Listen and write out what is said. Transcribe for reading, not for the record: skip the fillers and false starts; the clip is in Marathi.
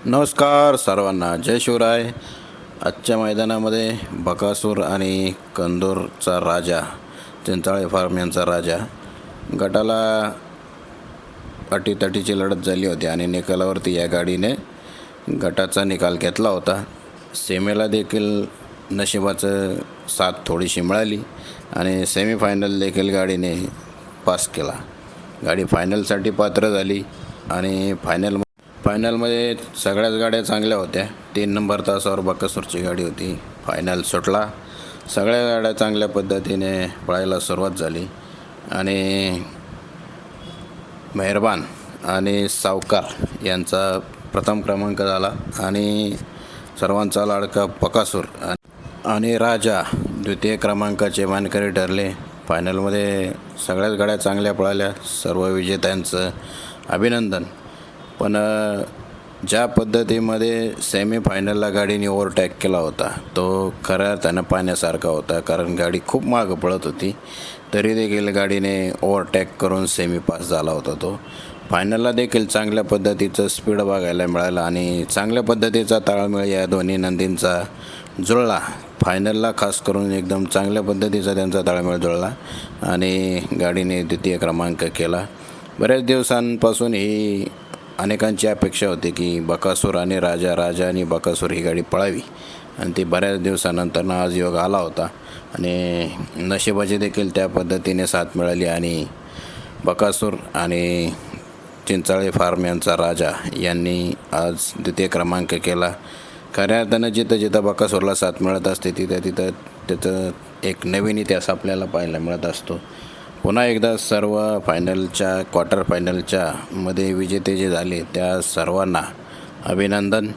नमस्कार सर्वांना, जय शिवराय. आजच्या मैदानामध्ये बकासूर आणि कंदूरचा राजा, चिंचाळे फार्म यांचा राजा गटाला अटीतटीची लढत झाली होती आणि निकालावरती या गाडीने गटाचा निकाल घेतला होता. सेमीला देखील नशिबाचं साथ थोडीशी मिळाली आणि सेमीफायनल देखील गाडीने पास केला. गाडी फायनलसाठी पात्र झाली आणि फायनलमध्ये सगळ्याच गाड्या चांगल्या होत्या. 3 नंबर तासावर बकासूरची गाडी होती. फायनल सुटला. सगळ्या गाड्या चांगल्या पद्धतीने पळायला सुरुवात झाली आणि मेहरबान आणि सावकार यांचा प्रथम क्रमांक झाला आणि सर्वांचा लाडका बकासूर आणि राजा द्वितीय क्रमांकाचे मानकरी ठरले. फायनलमध्ये सगळ्याच गाड्या चांगल्या पळाल्या. सर्व विजेत्यांचं अभिनंदन. पण ज्या पद्धतीमध्ये सेमीफायनलला गाडीने ओव्हरटॅक केला होता तो खऱ्या अर्थानं पाहण्यासारखा होता. कारण गाडी खूप मागं पळत होती, तरी देखील गाडीने ओव्हरटॅक करून सेमी पास झाला होता. तो फायनलला देखील चांगल्या पद्धतीचं स्पीड बघायला मिळालं आणि चांगल्या पद्धतीचा ताळमेळ या दोन्ही नंदींचा जुळला. फायनलला खास करून एकदम चांगल्या पद्धतीचा त्यांचा ताळमेळ जुळला आणि गाडीने द्वितीय क्रमांक केला. बऱ्याच दिवसांपासून ही अनेकांची अपेक्षा होती की बकासूर आणि राजा आणि बकासूर ही गाडी पळावी आणि ती बऱ्याच दिवसानंतर आज योग आला होता आणि नशिबाची देखील त्या पद्धतीने साथ मिळाली आणि बकासूर आणि चिंचाळे फार्म यांचा राजा यांनी आज द्वितीय क्रमांक केला. खऱ्या अर्थानं जिथं बकासूरला साथ मिळत असते तिथं त्याचं एक नवीन इतिहास आपल्याला पाहायला मिळत असतो. पुन्हा एकदा सर्व क्वार्टर फायनलच्या मध्ये विजेते जे झाले त्या सर्वांना अभिनंदन.